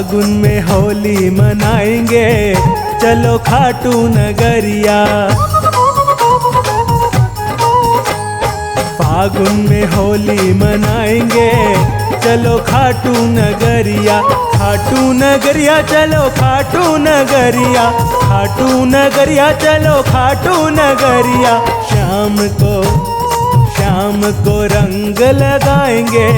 फागुन में होली मनाएंगे, चलो खाटू नगरिया। फागुन में होली मनाएंगे, चलो खाटू नगरिया। खाटू नगरिया चलो खाटू नगरिया, खाटू नगरिया चलो खाटू नगरिया। शाम को रंग लगाएंगे,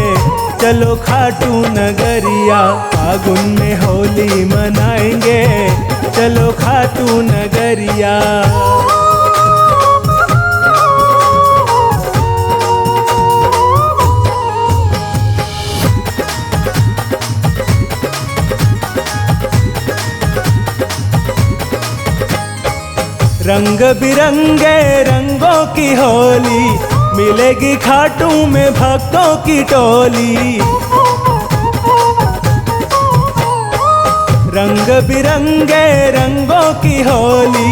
चलो खाटू नगरिया। फागुन में होली मनाएंगे, चलो खाटू नगरिया। रंग बिरंगे रंगों की होली, मिलेगी खाटू में भक्तों की टोली। रंग बिरंगे रंगों की होली,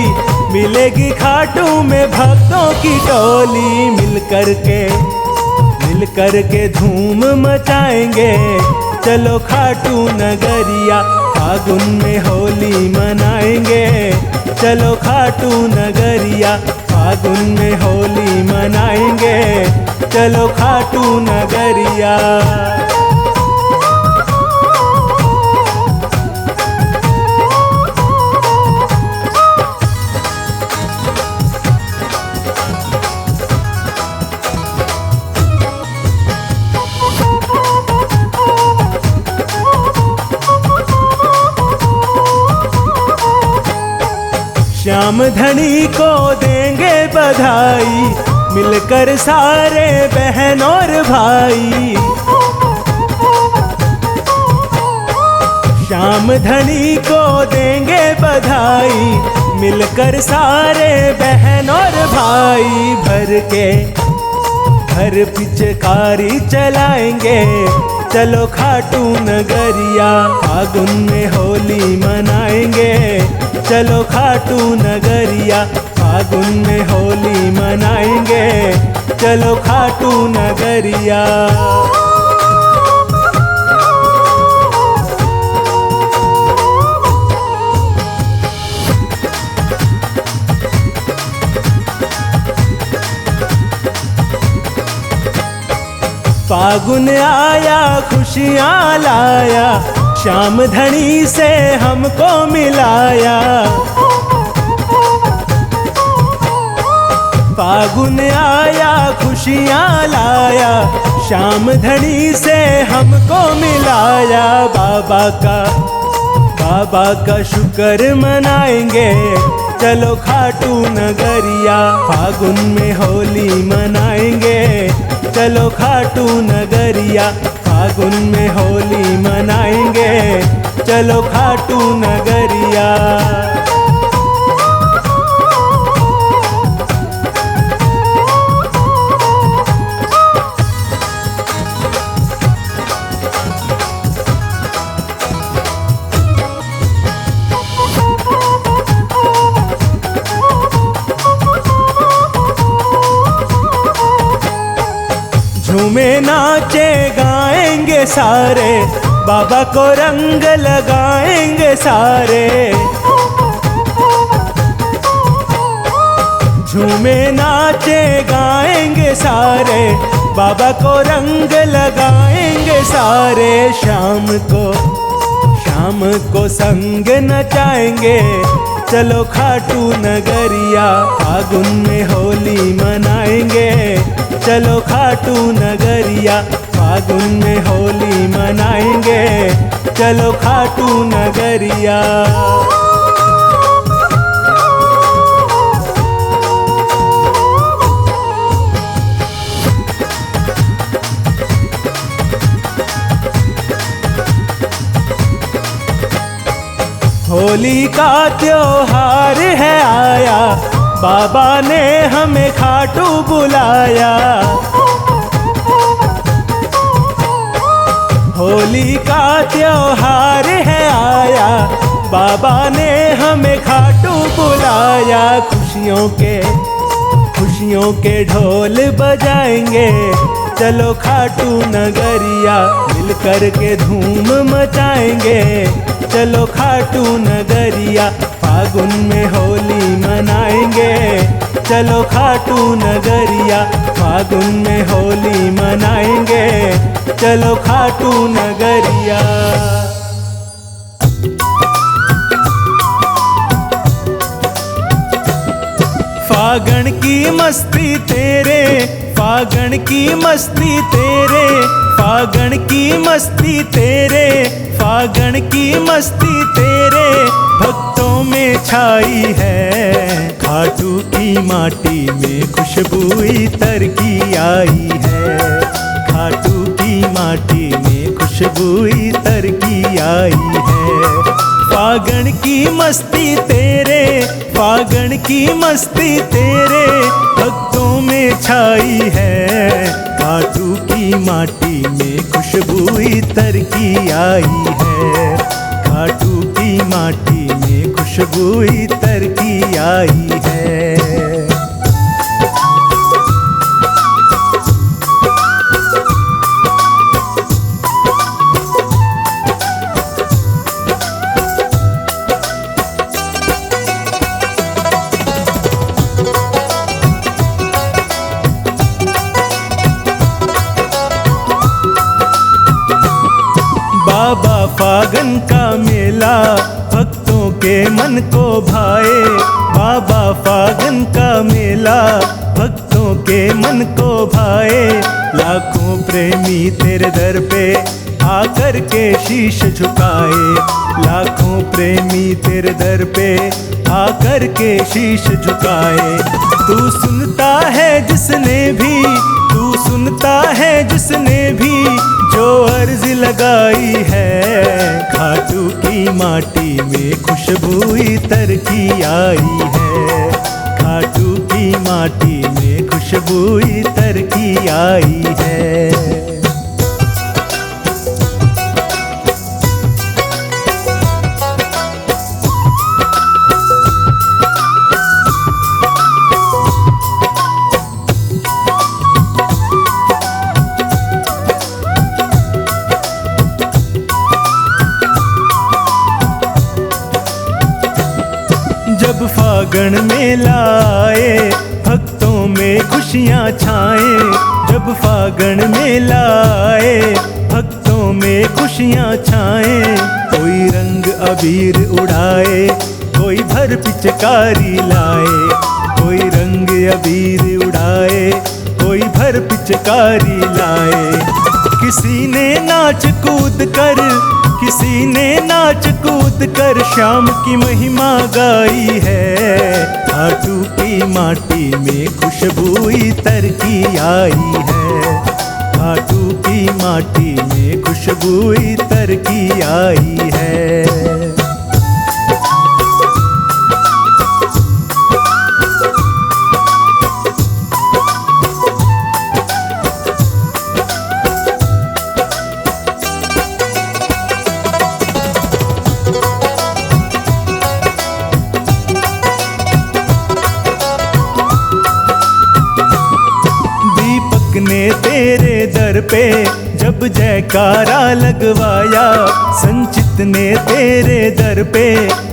मिलेगी खाटू में भक्तों की टोली। मिल कर के धूम मचाएंगे, चलो खाटू नगरिया। फागुन में होली मनाएंगे, चलो खाटू नगरिया। फागुन में होली मनाएंगे, चलो खाटू नगरिया। श्याम धनी को देंगे बधाई, मिलकर सारे बहन और भाई। श्याम धनी को देंगे बधाई, मिलकर सारे बहन और भाई। भर पिचकारी चलाएंगे, चलो खाटू नगरिया। फागुन में होली मनाएंगे, चलो खाटू नगरिया। फागुन में होली मनाएंगे, चलो खाटू नगरिया। फागुन आया खुशियाँ लाया, श्याम धनी से हमको मिलाया। फागुन आया खुशियाँ लाया, श्याम धनी से हमको मिलाया। बाबा का शुक्र मनाएंगे, चलो खाटू नगरिया। फागुन में होली मनाएंगे, चलो खाटू नगरिया। फागुन में होली मनाएंगे, चलो खाटू नगरिया। झूमे नाचे गाएंगे सारे, बाबा को रंग लगाएंगे सारे। झूमे नाचे गाएंगे सारे, बाबा को रंग लगाएंगे सारे। शाम को संग नचाएंगे, चलो खाटू नगरिया। फागुन में होली मनाएंगे, चलो खाटू नगरिया। फागुन में होली मनाएंगे, चलो खाटू नगरिया। होली का त्योहार है आया, बाबा ने हमें खाटू बुलाया। होली का त्योहार है आया, बाबा ने हमें खाटू बुलाया। खुशियों के ढोल बजाएंगे, चलो खाटू नगरिया मिल कर के धूम मचाएंगे। चलो खाटू नगरिया फागुन में होली मनाएंगे। चलो खाटू नगरिया फागुन में होली मनाएंगे। चलो खाटू नगरिया। फागण की मस्ती तेरे, फागण की मस्ती तेरे, फागण की मस्ती तेरे, फागण की मस्ती तेरे भक्तों में छाई है। खाटू की माटी में खुशबू इतर की आई है। खाटू की माटी में खुशबू इतर की आई है। फागण की मस्ती तेरे, फागण की मस्ती तेरे भक्तों में छाई है। खाटू की माटी में खुशबू इतर की आई है। खाटू की माटी में खुशबू इतर की आई है। बाबा फागन का मेला भक्तों के मन को भाए। बाबा फागन का मेला भक्तों के मन को भाए। लाखों प्रेमी तेरे दर पे आकर के शीश झुकाए। लाखों प्रेमी तेरे दर पे आकर के शीश झुकाए। तू सुनता है जिसने भी, तू सुनता है जिसने भी जो अर्ज लगाई है। खाटू की माटी में खुशबू इतर की आई है। खाटू की माटी में खुशबू इतर की आई है। जब फागण मेला आए भक्तों में खुशियाँ छाएं। जब फागण मेला आए भक्तों में खुशियाँ छाएं। कोई रंग अबीर उड़ाए, कोई भर पिचकारी लाए। कोई रंग अबीर उड़ाए, कोई भर पिचकारी लाए। किसी ने नाच कूद कर, किसी ने नाच कूद कर श्याम की महिमा गाई है। खाटू की माटी में खुशबू इतर की आई है। खाटू की माटी में खुशबू इतर की आई है। ने तेरे दर पे जब जयकारा लगवाया। संचित ने तेरे दर पे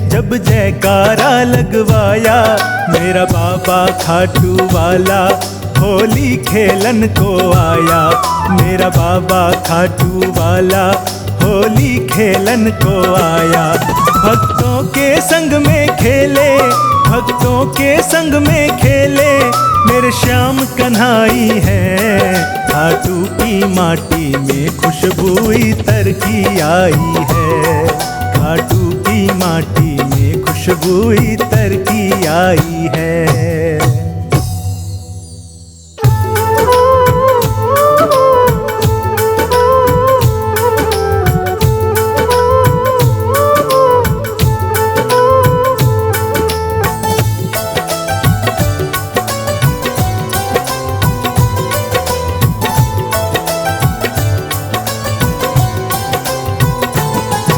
जब जयकारा लगवाया। मेरा बाबा खाटू वाला होली खेलन को आया। मेरा बाबा खाटू वाला होली खेलन को आया। भक्तों के संग में खेले, भक्तों के संग में खेले मेरे श्याम कन्हाई है। खाटू की माटी में खुशबू इतर की आई है। खाटू की माटी में खुशबू इतर की आई है।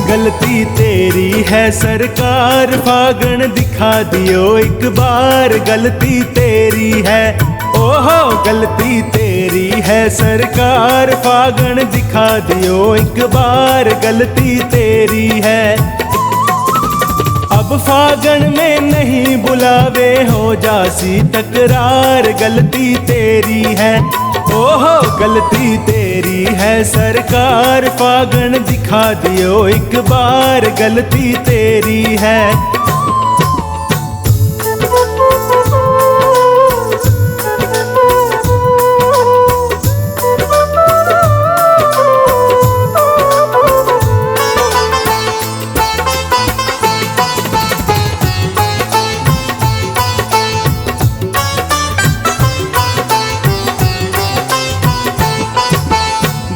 गलती तेरी है सरकार, फागण दिखा दियो एक बार। गलती तेरी है, ओहो गलती तेरी तेरी है सरकार, फागण दिखा दियो एक बार, गलती तेरी है। अब फागण में नहीं बुलावे, हो जासी तकरार, गलती तेरी है। ओहो गलती तेरी है सरकार, फागण दिखा दियो एक बार, गलती तेरी है।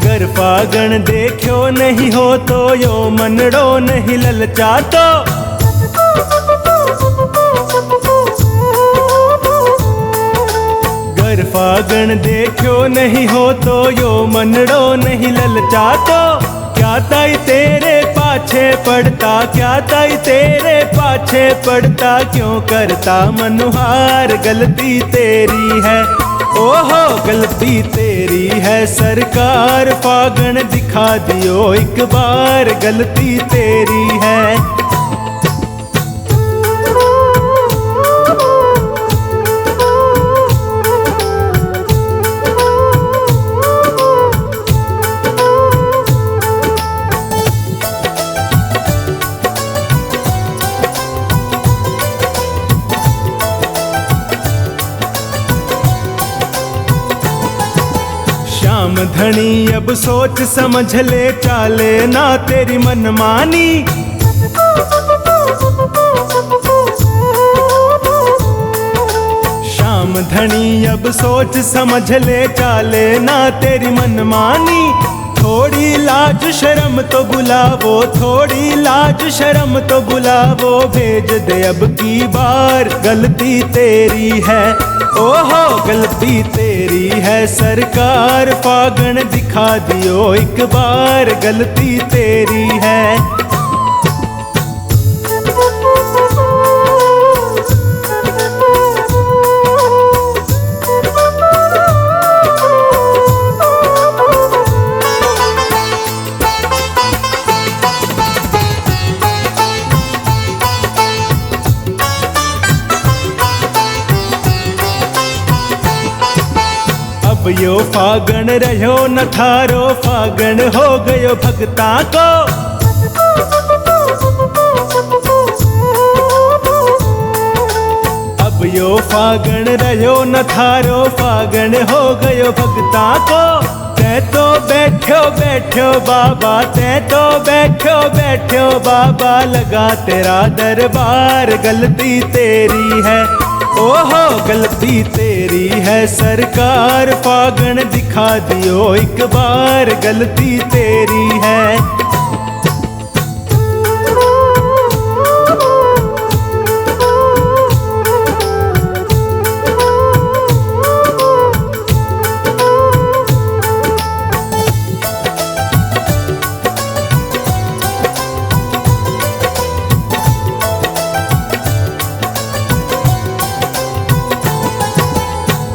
गर फागण देखो नहीं हो तो यो मनड़ो नहीं ललचातो। गर फागण देखो नहीं हो तो यो मनड़ो नहीं ललचातो। क्या ताई तेरे पाछे पड़ता, क्या ताई तेरे पाछे पड़ता, क्यों करता मनुहार, गलती तेरी है। ओहो गलती तेरी है सरकार, फागण दिखा दियो एक बार, गलती तेरी है। श्याम धनी अब सोच समझ ले, चाले ना तेरी मनमानी। श्याम धनी अब सोच समझ ले, चाले ना तेरी मनमानी। थोड़ी लाज शर्म तो बुलावो, थोड़ी लाज शर्म तो बुलावो, भेज दे अब की बार, गलती तेरी है। ओहो गलती तेरी है सरकार, फागण दिखा दियो एक बार, गलती तेरी है। अब यो फागण रहो न थारो, फागण हो गयो भगता को। अब यो फागण रहो न थारो, फागण हो गयो भगता को। तै तो बैठो बैठो बाबा, तै तो बैठो बैठो बाबा, लगा तेरा दरबार, गलती तेरी है। ओहो गलती तेरी है सरकार, फागण दिखा दियो एक बार, गलती तेरी है।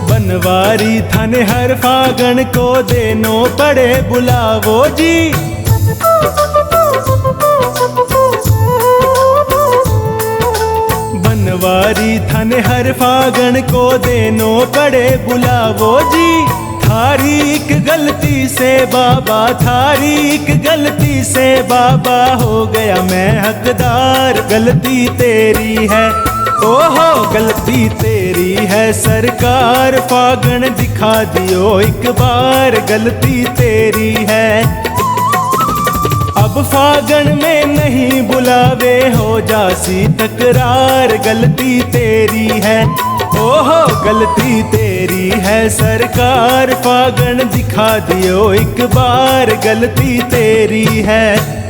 बनवारी थाने हर फागण को देनो पड़े बुलावो जी। बनवारी थाने हर फागण को देनो पड़े बुलावो जी। थारी एक गलती से बाबा, थारी एक गलती से बाबा, हो गया मैं हकदार, गलती तेरी है। ओहो गलती तेरी है सरकार, फागण दिखा दियो एक बार, गलती तेरी है। अब फागण में नहीं बुलावे, हो जासी तकरार, गलती तेरी है। ओहो गलती तेरी है सरकार, फागण दिखा दियो एक बार, गलती तेरी है।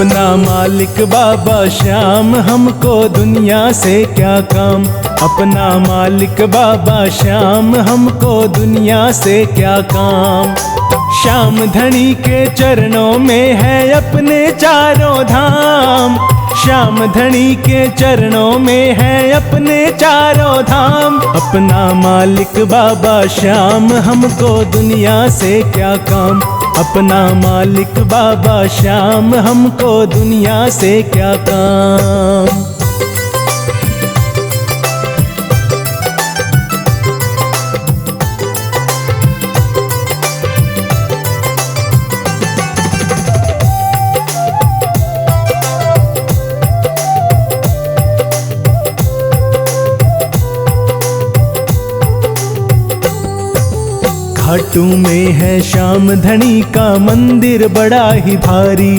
अपना मालिक बाबा श्याम, हमको दुनिया से क्या काम। अपना मालिक बाबा श्याम, हमको दुनिया से क्या काम। श्याम धनी के चरणों में है अपने चारों धाम। श्याम धनी के चरणों में है अपने चारों धाम। अपना मालिक बाबा श्याम, हमको दुनिया से क्या काम। अपना मालिक बाबा श्याम, हमको दुनिया से क्या काम। घाटू में है श्याम धनी का मंदिर बड़ा ही भारी।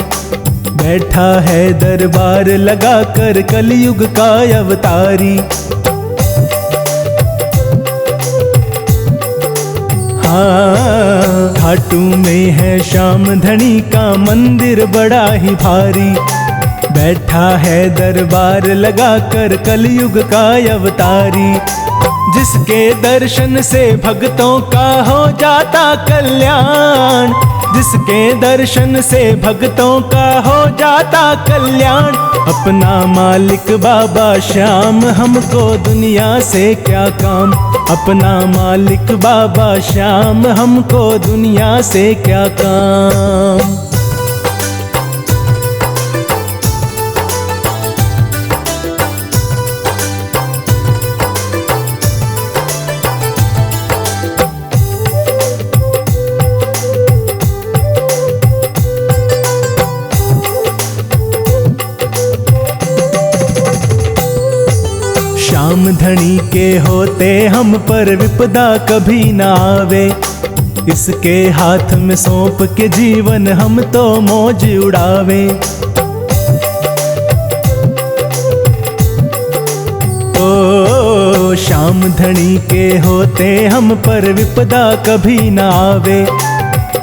बैठा है दरबार लगा कर कलयुग का अवतारी। हाँ, घाटू में है श्याम धनी का मंदिर बड़ा ही भारी। बैठा है दरबार लगा कर कलयुग का अवतारी। जिसके दर्शन से भक्तों का हो जाता कल्याण। जिसके दर्शन से भक्तों का हो जाता कल्याण। अपना मालिक बाबा श्याम, हमको दुनिया से क्या काम। अपना मालिक बाबा श्याम, हमको दुनिया से क्या काम। श्याम धनी के होते हम पर विपदा कभी ना आवे। इसके हाथ में सौंप के जीवन हम तो मौज उड़ावे। ओ श्याम धनी के होते हम पर विपदा कभी ना आवे।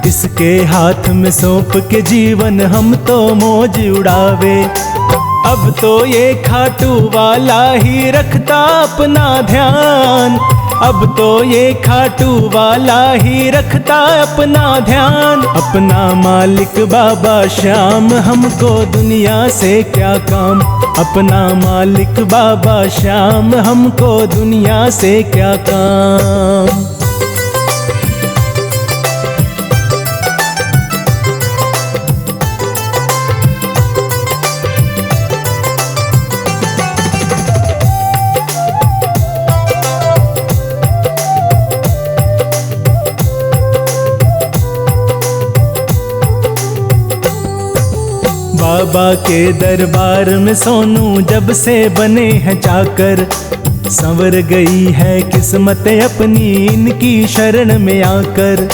इसके हाथ में सौंप के जीवन हम तो मौज उड़ावे। अब तो ये खाटू वाला ही रखता अपना ध्यान। अब तो ये खाटू वाला ही रखता अपना ध्यान। अपना मालिक बाबा श्याम, हमको दुनिया से क्या काम। अपना मालिक बाबा श्याम, हमको दुनिया से क्या काम। बाबा के दरबार में सोनू जब से बने हैं चाकर। संवर गई है किस्मत अपनी इनकी शरण में आकर।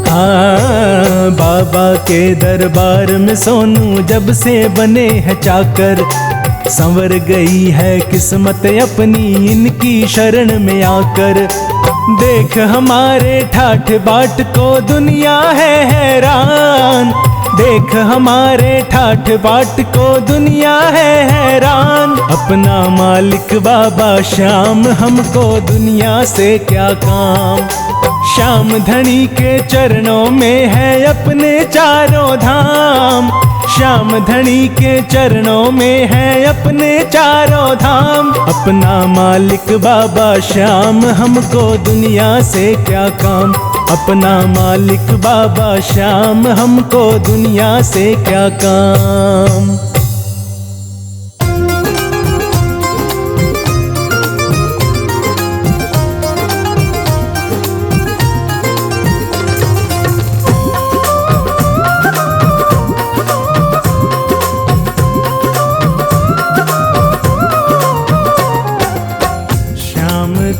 हाँ, बाबा के दरबार में सोनू जब से बने हैं चाकर। संवर गई है किस्मत अपनी इनकी शरण में आकर। देख हमारे ठाठ बाट को दुनिया है हैरान। देख हमारे ठाठ बाट को दुनिया है हैरान। अपना मालिक बाबा श्याम, हमको दुनिया से क्या काम। श्याम धनी के चरणों में है अपने चारों धाम। श्याम धनी के चरणों में है अपने चारों धाम। अपना मालिक बाबा श्याम, हमको दुनिया से क्या काम। अपना मालिक बाबा श्याम, हमको दुनिया से क्या काम।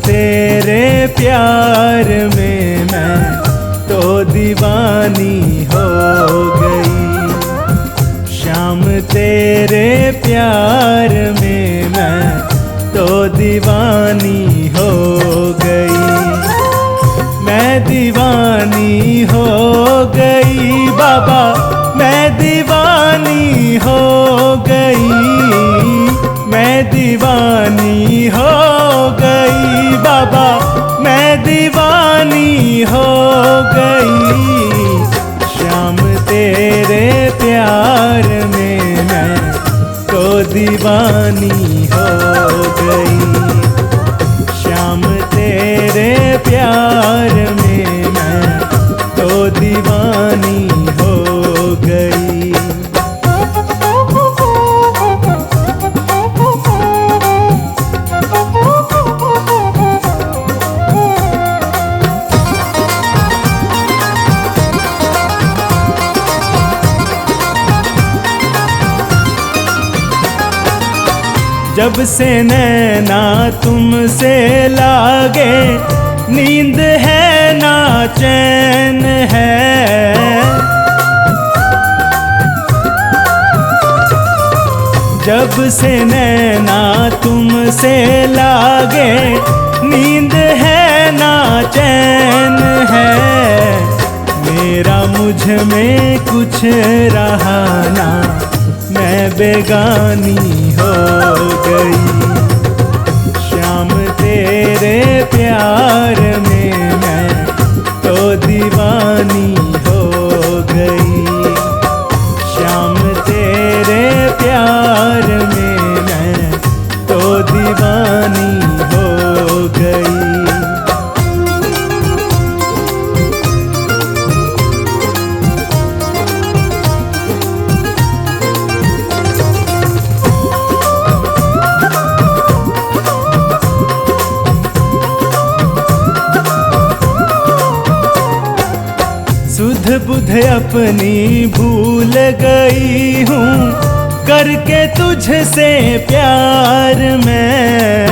तेरे प्यार में मैं तो दीवानी हो गई। श्याम तेरे प्यार में मैं तो दीवानी हो गई। मैं दीवानी हो बाबा मैं दीवानी हो गई, मैं दीवानी हो गई बाबा, मैं दीवानी हो गई। श्याम तेरे प्यार में मैं तो दीवानी हो गई, श्याम तेरे प्यार में मैं तो दीवानी हो गई। जब से नैना तुमसे लागे, नींद है ना चैन है। जब से नैना तुमसे लागे, नींद है ना चैन है। मेरा मुझ में कुछ रहा ना, मैं बेगानी हो गई। श्याम तेरे प्यार में मैं तो दीवानी हो गई, श्याम तेरे प्यार में मैं तो दीवानी हो गई। सुध बुध अपनी भूल गई हूँ, करके तुझसे प्यार में।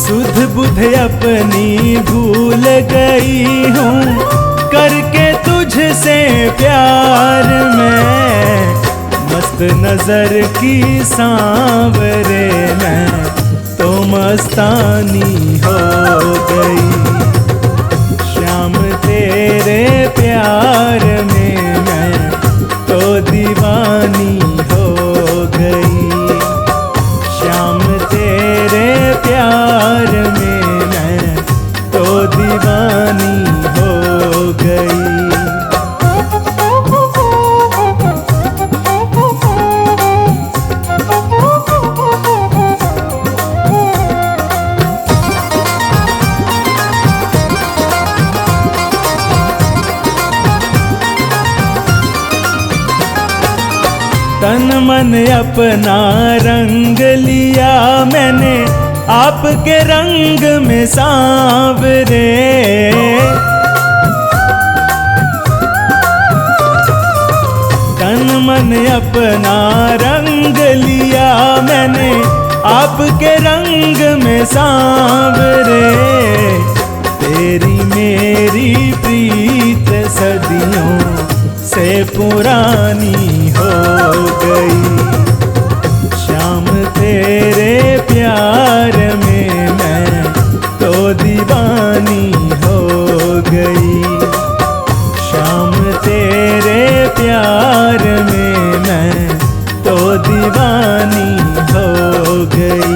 सुध बुध अपनी भूल गई हूँ, करके तुझसे प्यार में। मस्त नजर की सांवरे मैं तो मस्तानी हो गई, श्याम तेरे प्यार में मैं तो दीवानी हो गई, श्याम तेरे प्यार में मैं तो दीवानी हो गई। तन मन अपना रंग लिया मैंने, आपके रंग में सांवरे। तन मन अपना रंग लिया मैंने, आपके रंग में सांवरे। तेरी मेरी प्रीत सदियों से पुरानी हो गई, श्याम तेरे प्यार में मैं तो दीवानी हो गई, श्याम तेरे प्यार में मैं तो दीवानी हो गई।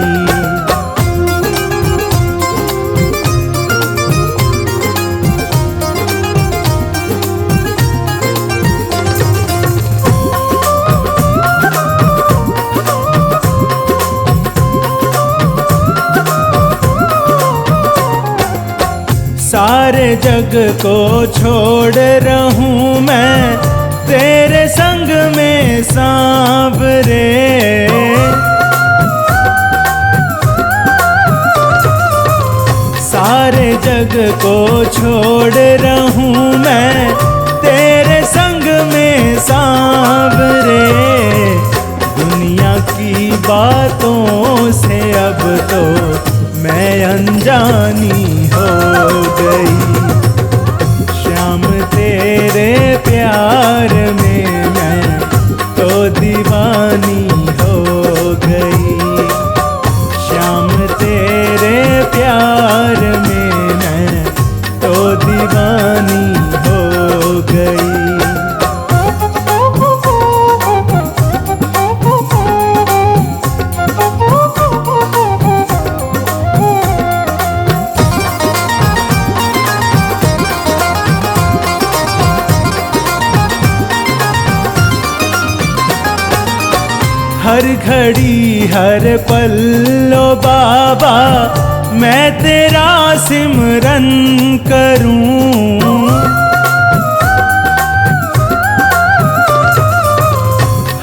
सारे जग को छोड़ रहूं मैं, तेरे संग में सांवरे। सारे जग को छोड़ रहूं मैं, तेरे संग में सांवरे। दुनिया की बातों से अब तो मैं अनजानी हो गई, श्याम तेरे प्यार में मैं तो दीवानी हो गई, श्याम तेरे प्यार में मैं तो हर घड़ी हर पल लो बाबा मैं तेरा सिमरन करूं।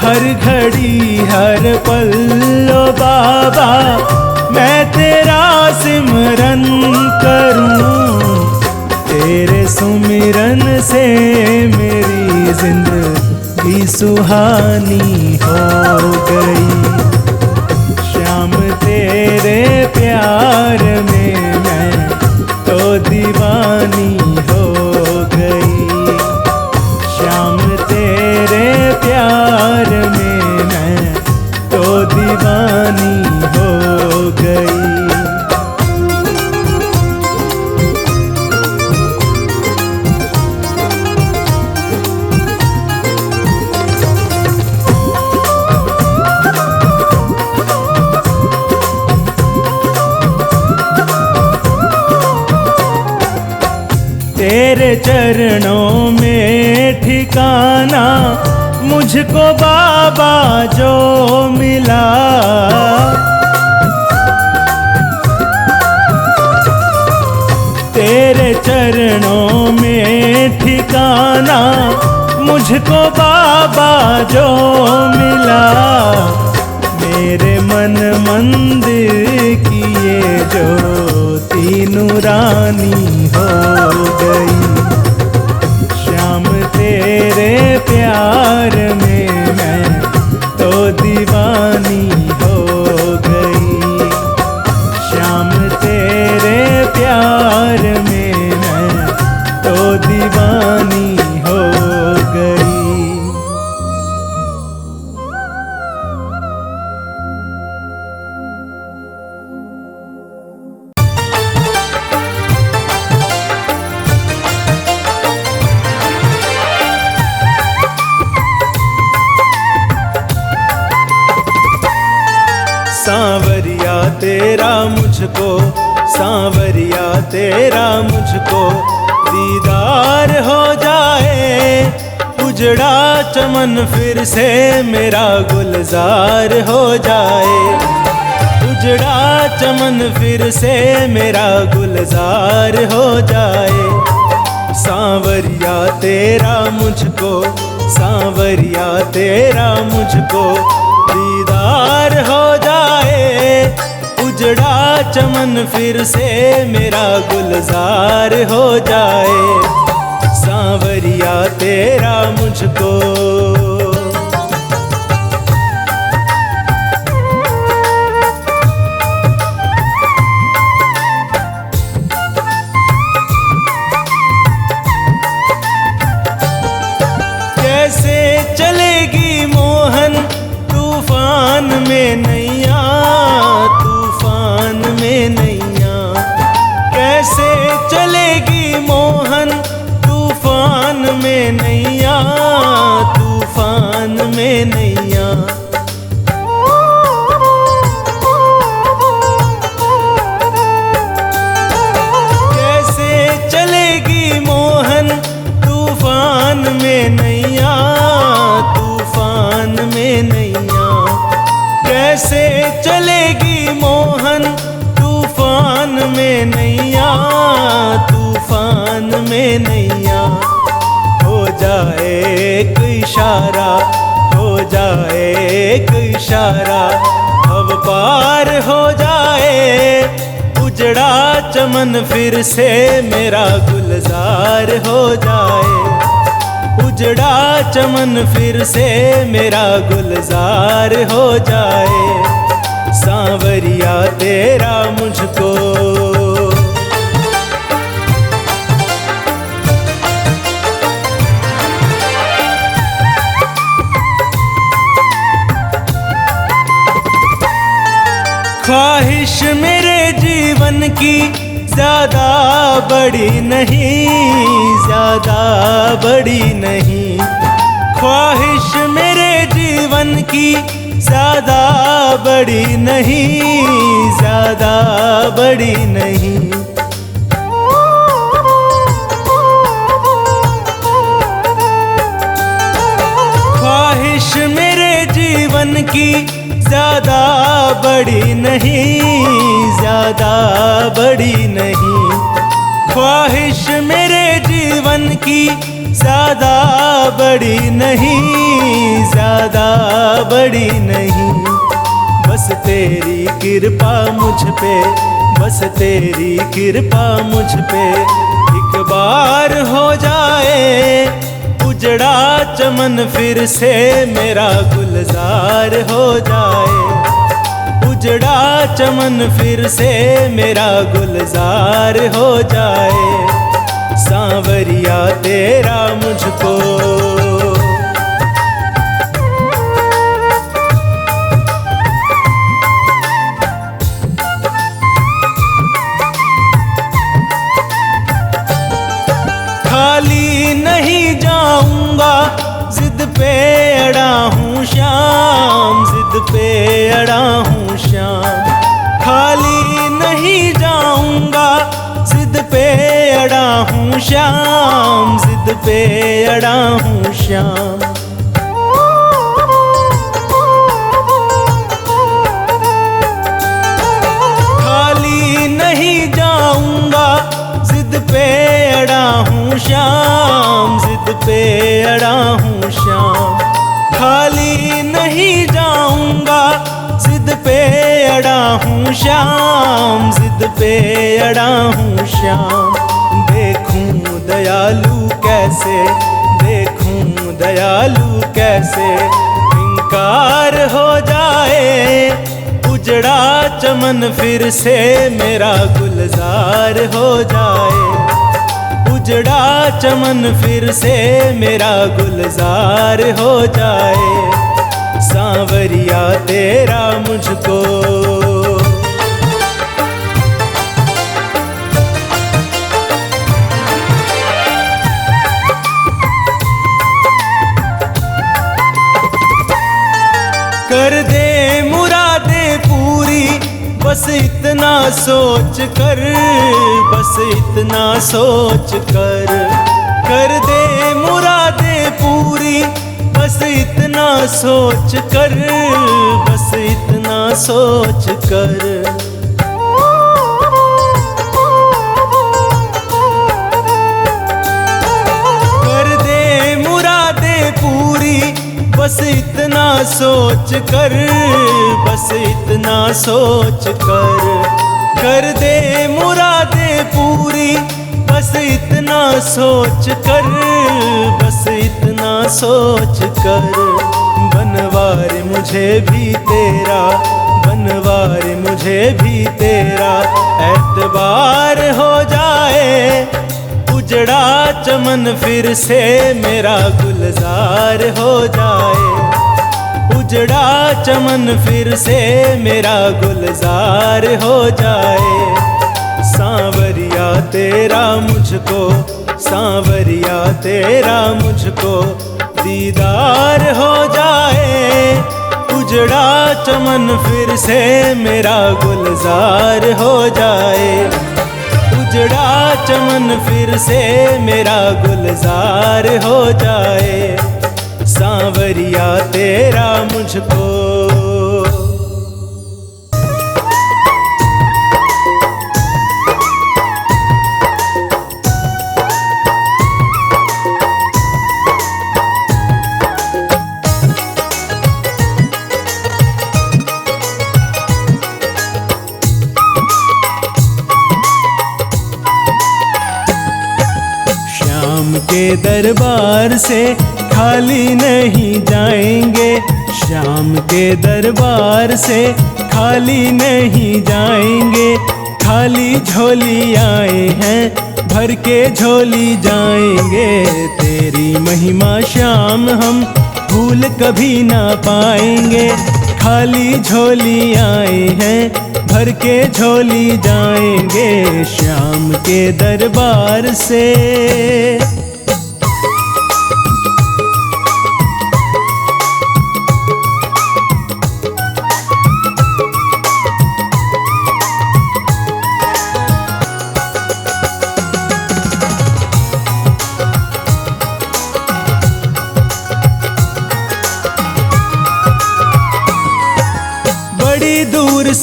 हर घड़ी हर पल लो बाबा मैं तेरा सिमरन करूं। तेरे सुमिरन से मेरी जिंदगी सुहानी हो गई। श्याम तेरे प्यार में मैं तो दीवानी हो गई। श्याम तेरे प्यार में मैं तो दीवानी हो गई। तेरे चरणों में ठिकाना मुझको बाबा जो मिला। तेरे चरणों में ठिकाना मुझको बाबा जो मिला। मेरे मन मंदिर की ये ज्योति नूरानी हो गई। श्याम तेरे प्यार में मैं तो दीवानी हो गई। श्याम तेरे प्यार में मैं तो दीवानी हो गई। सांवरिया तेरा मुझको, सांवरिया तेरा मुझको दीदार हो जाए। उजड़ा चमन फिर से मेरा गुलजार हो जाए। उजड़ा चमन फिर से मेरा गुलजार हो जाए। सांवरिया तेरा मुझको, सांवरिया तेरा मुझको दीदार हो जाए। उजड़ा चमन फिर से मेरा गुलजार हो जाए। सांवरिया तेरा मुझको। कैसे चलेगी मोहन तूफान में नैया, तूफान में नैया। कैसे चलेगी मोहन तूफान में नैया, तूफान में नैया। कैसे चलेगी मोहन तूफान में नैया, तूफान में नैया। कैसे चलेगी मोहन तूफान में नैया, तूफान में नैया। हो जाए एक इशारा, हो जाए एक इशारा, अब पार हो जाए। उजड़ा चमन फिर से मेरा गुलजार हो जाए। उजड़ा चमन फिर से मेरा गुलजार हो जाए। सांवरिया तेरा मुझको। ख्वाहिश मेरे जीवन की ज्यादा बड़ी नहीं, ज्यादा बड़ी नहीं। ख्वाहिश मेरे जीवन की ज्यादा बड़ी नहीं, ज्यादा बड़ी नहीं। ख्वाहिश मेरे जीवन जीवन की ज्यादा बड़ी नहीं, ज्यादा बड़ी नहीं। ख्वाहिश मेरे जीवन की ज्यादा बड़ी नहीं, ज्यादा बड़ी नहीं। बस तेरी कृपा मुझ पे, बस तेरी कृपा मुझ पे एक बार हो जाए। उजड़ा चमन फिर से मेरा गुलजार हो जाए, उजड़ा चमन फिर से मेरा गुलजार हो जाए। सांवरिया तेरा मुझको खाली नहीं जाऊंगा, जिद पे अड़ा हूँ श्याम, जिद पे अड़ा हूँ श्याम। खाली नहीं जाऊंगा, जिद पे अड़ा हूँ श्याम, जिद पे अड़ा हूँ श्याम। खाली नहीं जाऊंगा, जिद पे अड़ा हूँ श्याम, जिद पे अड़ा हूँ श्याम। खाली नहीं जाऊंगा, जिद पे अड़ा हूँ श्याम, जिद पे अड़ा हूँ श्याम। देखूं दयालु कैसे, देखूं दयालु कैसे इनकार हो जाए। उजड़ा चमन फिर से मेरा गुलजार हो जाए, उजड़ा चमन फिर से मेरा गुलजार हो जाए। सांवरिया तेरा मुझको कर दे मुरादें पूरी, बस इतना सोच कर, बस इतना सोच कर दे मुरादें पूरी। बस इतना सोच कर, बस इतना सोच कर दे मुरादें पूरी। बस इतना सोच कर, बस इतना सोच कर दे मुरादें पूरी। बस इतना सोच कर, बस इतना सोच कर। बनवार मुझे भी तेरा, बनवार मुझे भी तेरा एतबार हो जाए। उजड़ा चमन फिर से मेरा गुलजार हो जाए, उजड़ा चमन फिर से मेरा गुलजार हो जाए। सांवरिया तेरा मुझको, सांवरिया तेरा मुझको दीदार हो जाए। उजड़ा चमन फिर से मेरा गुलजार हो जाए, उजड़ा चमन फिर से मेरा गुलजार हो जाए। सांवरिया तेरा मुझको के दरबार से खाली नहीं जाएंगे, श्याम के दरबार से खाली नहीं जाएंगे। खाली झोली आए हैं, भर के झोली जाएंगे। तेरी महिमा श्याम हम भूल कभी ना पाएंगे। खाली झोली आए हैं, भर के झोली जाएंगे श्याम के दरबार से।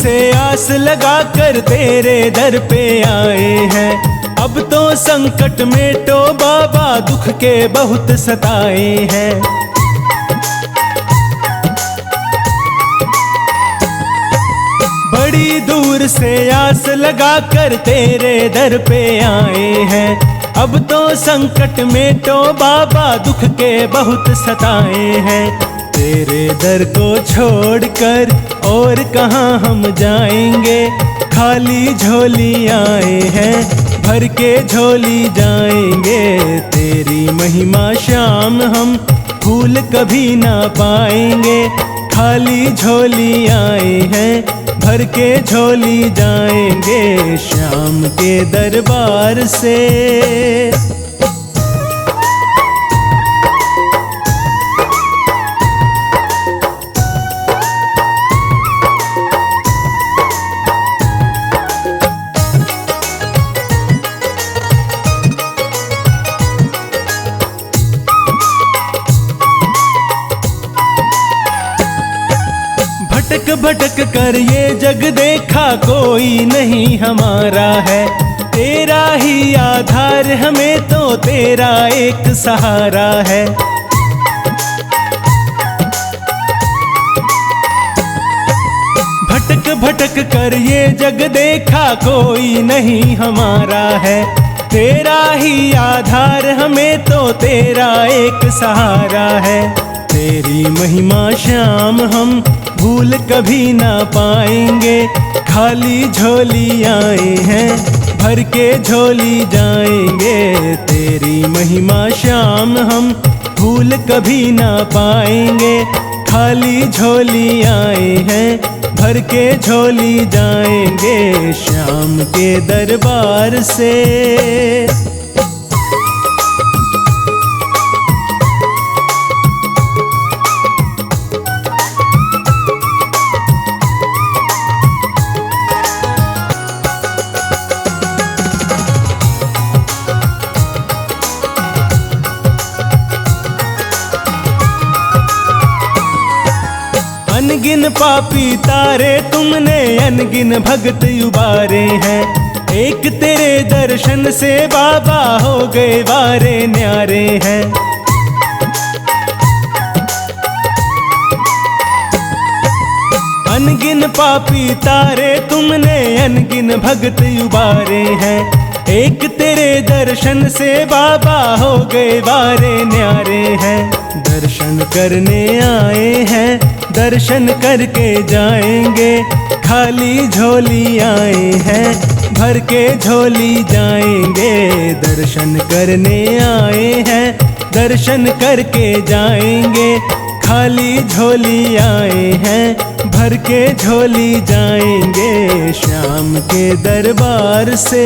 से आस लगा कर तेरे दर पे आए हैं। अब तो संकट मेटो बाबा, दुख के बहुत सताए हैं। बड़ी दूर से आस लगा कर तेरे दर पे आए हैं। अब तो संकट मेटो बाबा, दुख के बहुत सताए हैं। तेरे दर को छोड़कर और कहाँ हम जाएंगे, खाली झोली आए हैं, भर के झोली जाएंगे। तेरी महिमा श्याम हम भूल कभी ना पाएंगे, खाली झोली आए हैं, भर के झोली जाएंगे श्याम के दरबार से। भटक भटक कर ये जग देखा, कोई नहीं हमारा है। तेरा ही आधार हमें तो तेरा एक सहारा है। भटक भटक कर ये जग देखा, कोई नहीं हमारा है। तेरा ही आधार हमें तो तेरा एक सहारा है। तेरी महिमा श्याम हम भूल कभी ना पाएंगे, खाली झोली आए हैं, भर के झोली जाएंगे। तेरी महिमा श्याम हम भूल कभी ना पाएंगे, खाली झोली आए हैं, भर के झोली जाएंगे श्याम के दरबार से। अनगिन पापी तारे तुमने, अनगिन भगत उबारे हैं। एक तेरे दर्शन से बाबा हो गए वारे न्यारे हैं। अनगिन पापी तारे तुमने, अनगिन भगत उबारे हैं। एक तेरे दर्शन से बाबा हो गए वारे न्यारे हैं। दर्शन करने आए हैं, दर्शन करके जाएंगे, खाली झोली आए हैं, भर के झोली जाएंगे। दर्शन करने आए हैं, दर्शन करके जाएंगे, खाली झोली आए हैं, भर के झोली जाएंगे श्याम के दरबार से।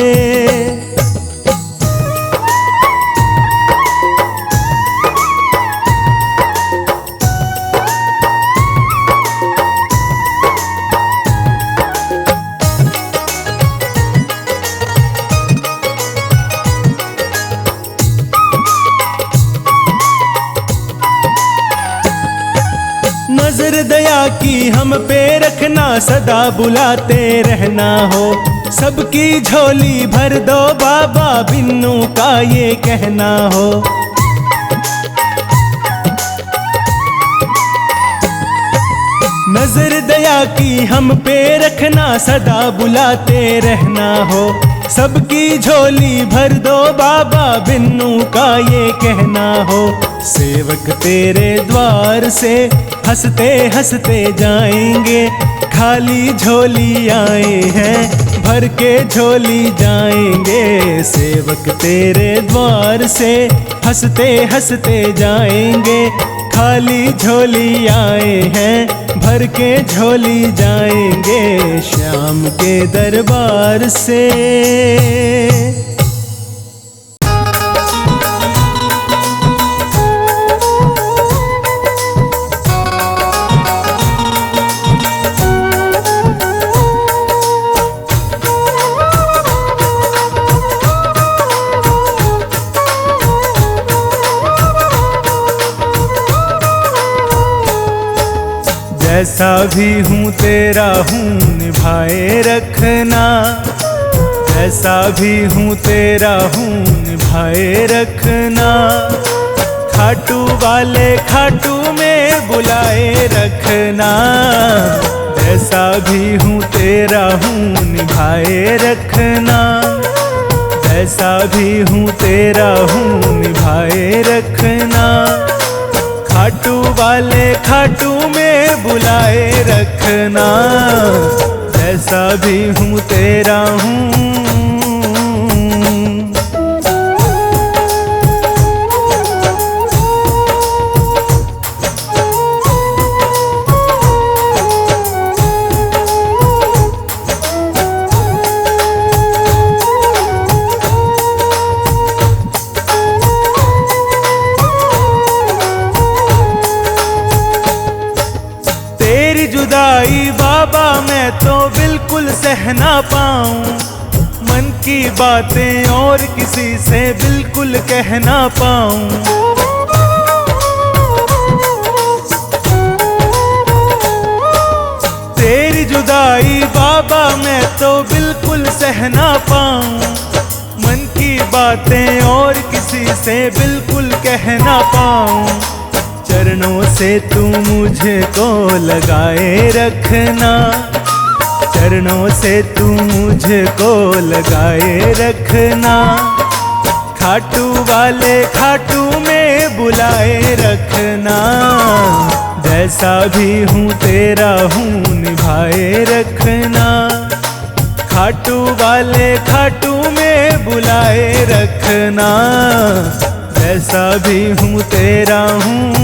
नजर दया की हम पे रखना, सदा बुलाते रहना हो। सबकी झोली भर दो बाबा, बिन्नू का ये कहना हो। नजर दया की हम पे रखना, सदा बुलाते रहना हो। सबकी झोली भर दो बाबा, बिन्नू का ये कहना हो। सेवक तेरे द्वार से हंसते हंसते जाएंगे, खाली झोली आए हैं, भर के झोली जाएंगे। सेवक तेरे द्वार से हंसते हंसते जाएंगे, खाली झोली आए हैं, भर के झोली जाएंगे श्याम के दरबार से। जैसा भी हूँ तेरा हूँ निभाए रखना, जैसा भी हूँ तेरा हूँ निभाए रखना। खाटू वाले खाटू में बुलाए रखना, जैसा भी हूँ तेरा हूँ निभाए रखना, जैसा भी हूँ तेरा हूँ निभाए रखना। खाटू वाले खाटू में बुलाए रखना, जैसा भी हूँ तेरा हूँ। जुदाई बाबा मैं तो बिल्कुल सह ना पाऊं, मन की बातें और किसी से बिल्कुल कह ना पाऊं। तेरी जुदाई बाबा मैं तो बिल्कुल सह ना पाऊं, मन की बातें और किसी से बिल्कुल कह ना पाऊं। चरणों से तू मुझको लगाए रखना, चरणों से तू मुझको लगाए रखना। खाटू वाले खाटू में बुलाए रखना, जैसा भी हूँ तेरा हूँ निभाए रखना। खाटू वाले खाटू में बुलाए रखना, जैसा भी हूँ तेरा हूँ।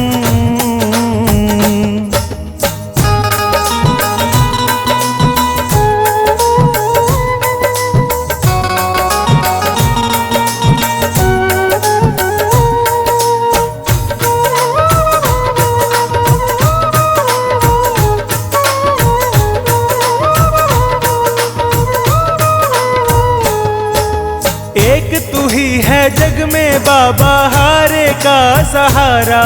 एक तू ही है जग में बाबा हारे का सहारा,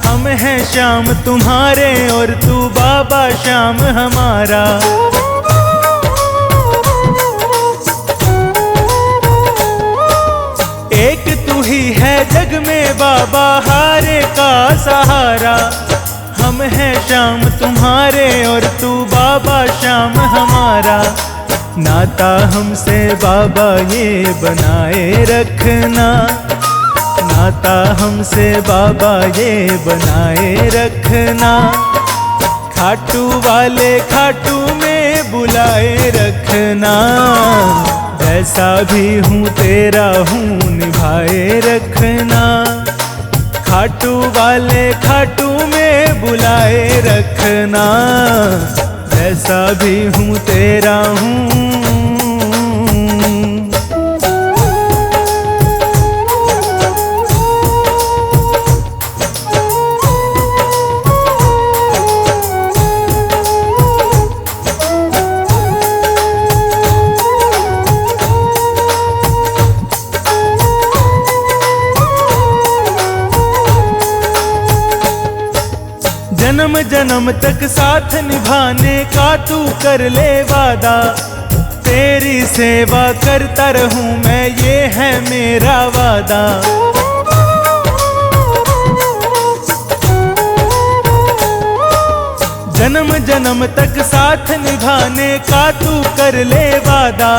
हम हैं श्याम तुम्हारे और तू बाबा श्याम हमारा। एक तू ही है जग में बाबा हारे का सहारा, हम हैं श्याम तुम्हारे और तू बाबा श्याम हमारा। नाता हमसे बाबा ये बनाए रखना, नाता हमसे बाबा ये बनाए रखना। खाटू वाले खाटू में बुलाए रखना, जैसा भी हूँ तेरा हूँ निभाए रखना। खाटू वाले खाटू में बुलाए रखना, जैसा भी हूँ तेरा हूँ। जन्म जन्म तक साथ निभाने का तू कर ले वादा, तेरी सेवा करता रहूं मैं ये है मेरा वादा। जन्म जन्म तक साथ निभाने का तू कर ले वादा,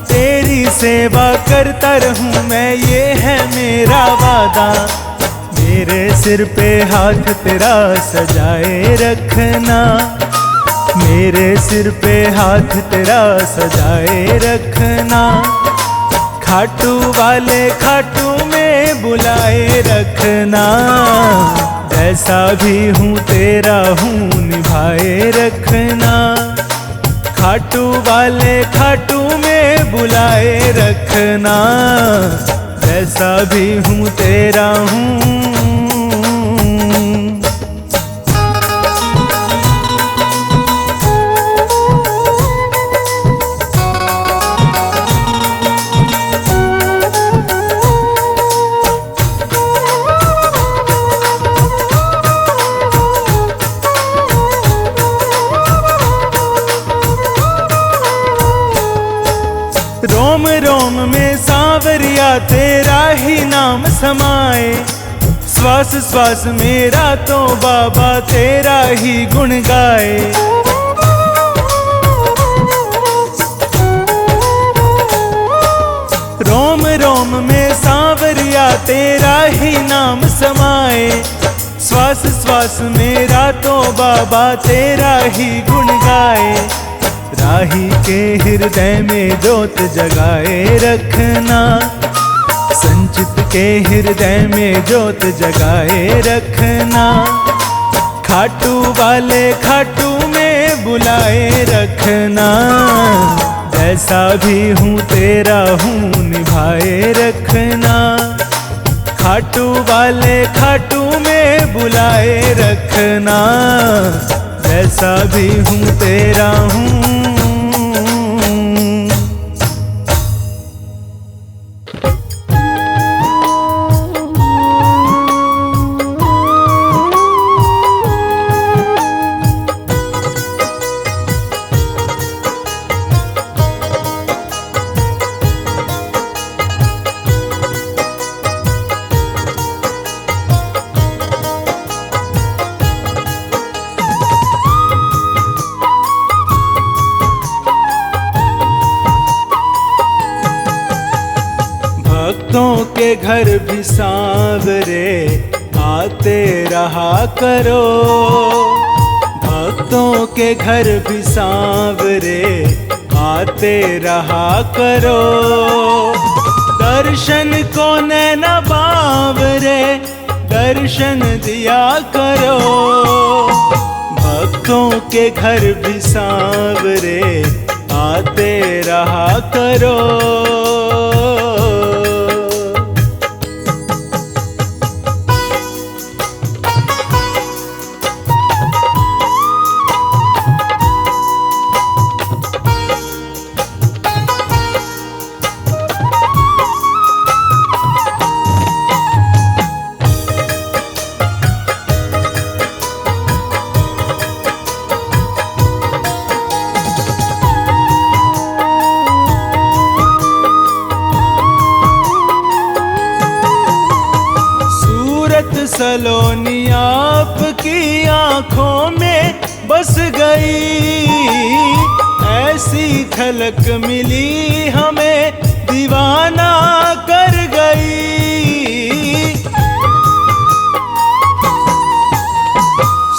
तेरी सेवा करता रहूं मैं ये है मेरा वादा। मेरे सिर पे हाथ तेरा सजाए रखना, मेरे सिर पे हाथ तेरा सजाए रखना। खाटू वाले खाटू में बुलाए रखना, जैसा भी हूँ तेरा हूँ निभाए रखना। खाटू वाले खाटू में बुलाए रखना, जैसा भी हूँ तेरा हूँ। सांवरिया तेरा ही नाम समाए, श्वास श्वास मेरा तो बाबा तेरा ही गुण गाए। रोम रोम में सांवरिया तेरा ही नाम समाए, श्वास श्वास मेरा तो बाबा तेरा ही गुण गाए। राही के हृदय में ज्योत जगाए रखना, संचित के हृदय में ज्योत जगाए रखना। खाटू वाले खाटू में बुलाए रखना, जैसा भी हूँ तेरा हूँ निभाए रखना। खाटू वाले खाटू में बुलाए रखना, जैसा भी हूँ तेरा हूँ। भक्तों के घर भी सांवरे आते रहा करो, भक्तों के घर भी सांवरे आते रहा करो। दर्शन को नैना बावरे दर्शन दिया करो, भक्तों के घर भी सांवरे आते रहा करो। सलोनी आपकी आंखों में बस गई, ऐसी झलक मिली हमें दीवाना कर गई।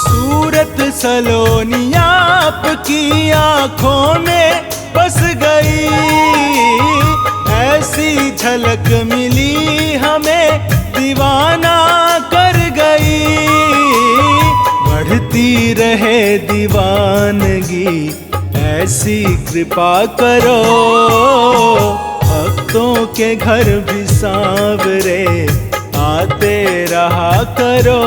सूरत सलोनी आपकी आंखों में बस गई, ऐसी झलक मिली हमें दीवाना कर गई। बढ़ती रहे दीवानगी ऐसी कृपा करो, भक्तों के घर भी सांवरे आते रहा करो।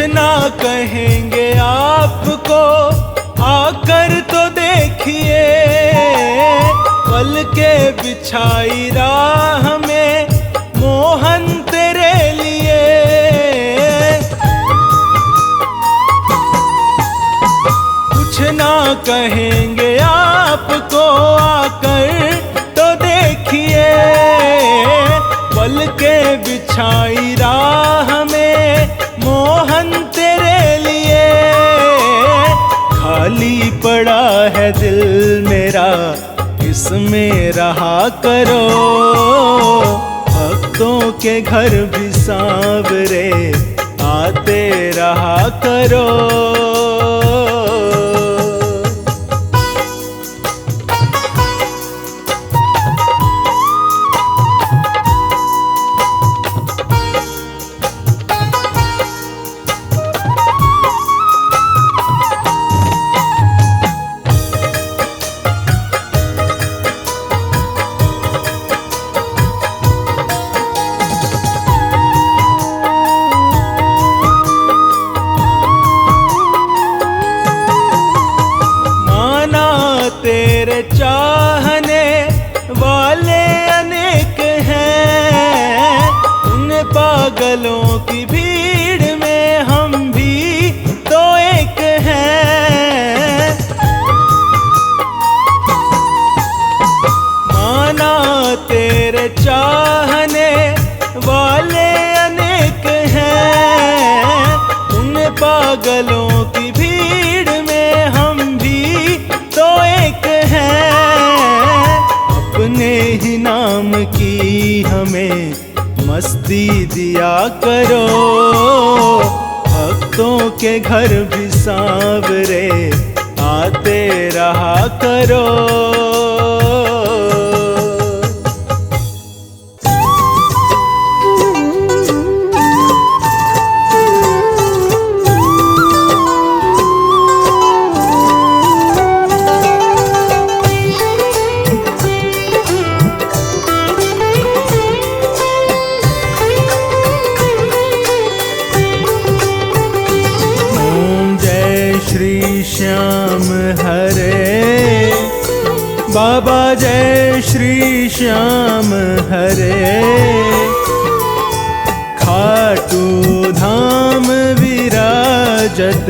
ना कहेंगे आपको आकर तो देखिए, पल के बिछाई राह में मोहन तेरे लिए। कुछ ना कहेंगे आपको आकर तो देखिए, पल के बिछाई राह में मोहन तेरे लिए। खाली पड़ा है दिल मेरा इसमें रहा करो, भक्तों के घर भी सांवरे आते रहा करो। पागलों की भीड़ में हम भी तो एक हैं। माना तेरे चाहने वाले अनेक हैं, उन पागलों की भीड़ में हम भी तो एक हैं। अपने ही नाम की हमें मस्ती दिया करो, भक्तों के घर भी सांवरे आते रहा करो। श्याम हरे बाबा जय श्री श्याम हरे। खाटू धाम विराजत,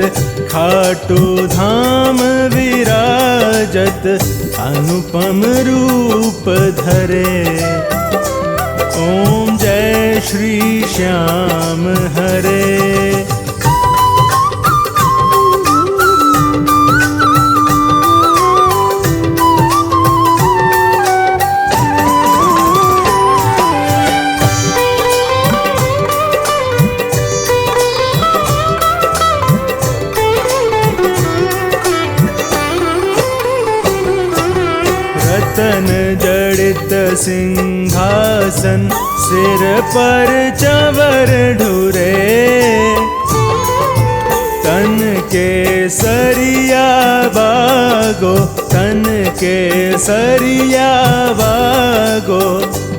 खाटू धाम विराजत, अनुपम रूप धरे। ओम जय श्री श्याम हरे। रतन जड़ित सिंहासन, सिर पर चंवर ढुरे। तन के सरिया बागो, तन के सरिया बागो,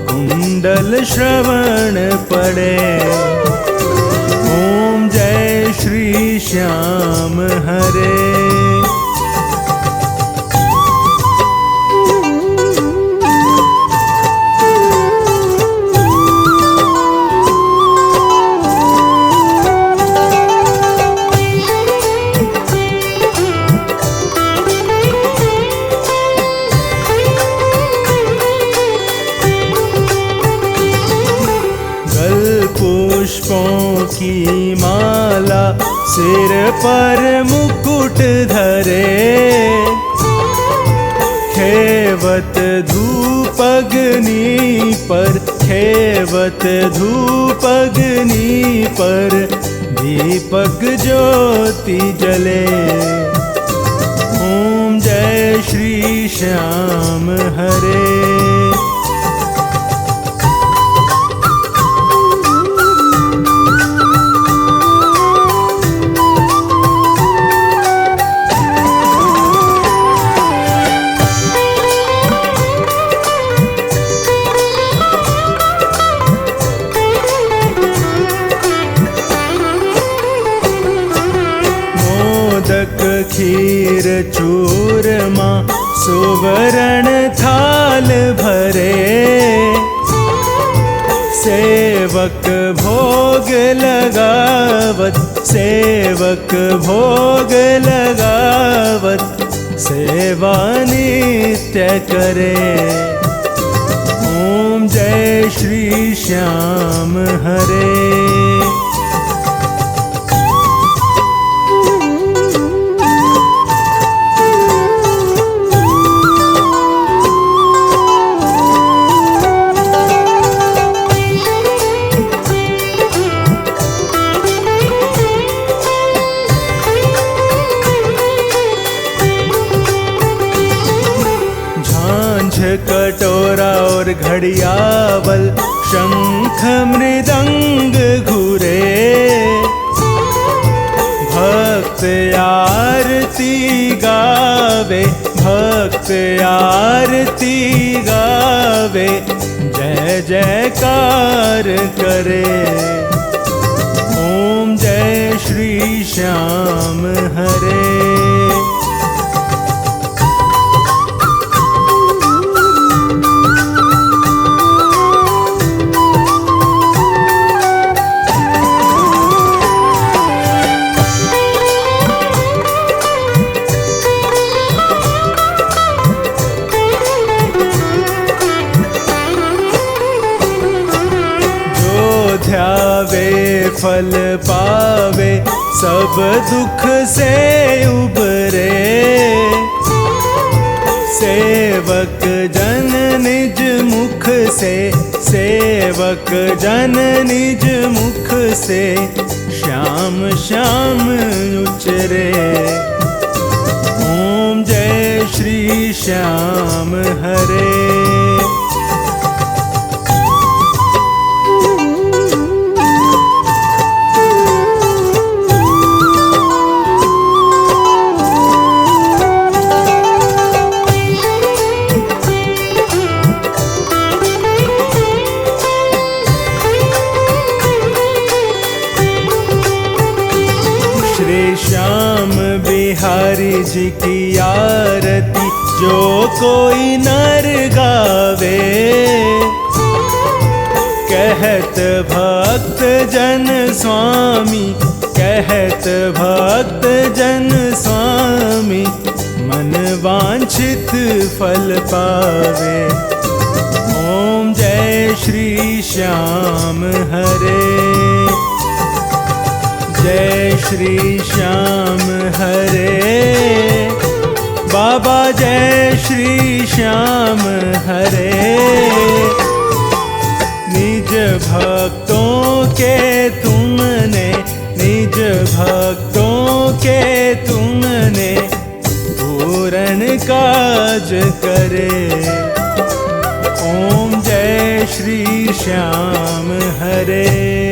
कुंडल श्रवण पड़े। ओम जय श्री श्याम हरे। पुष्पों की माला, सिर पर मुकुट धरे। खेवत धूप अग्नि पर, खेवत धूप अग्नि पर, दीपक ज्योति जले। ओम जय श्री श्याम हरे। खीर चूरमा सुवर्ण थाल भरे। सेवक भोग लगावत, सेवक भोग लगावत, सेवा नित्य करे। ओम जय श्री श्याम हरे। कटोरा और घड़ियावल, शंख मृदंग घुरे। भक्त आरती गावे, भक्त आरती गावे, जय जयकार करे। ओम जय श्री श्याम हरे। फल पावे, सब दुख से उबरे। सेवक जन निज मुख से, सेवक जन निज मुख से, श्याम श्याम उचरे। ओम जय श्री श्याम हरे। श्याम बिहारी जी की आरती जो कोई नर गावे, कहत भक्त जन स्वामी, कहत भक्त जन स्वामी, मन वांछित फल पावे। ओम जय श्री श्याम हरे। जय श्री श्याम हरे। बाबा जय श्री श्याम हरे। निज भक्तों के तुमने, निज भक्तों के तुमने, पूर्ण काज करे। ओम जय श्री श्याम हरे।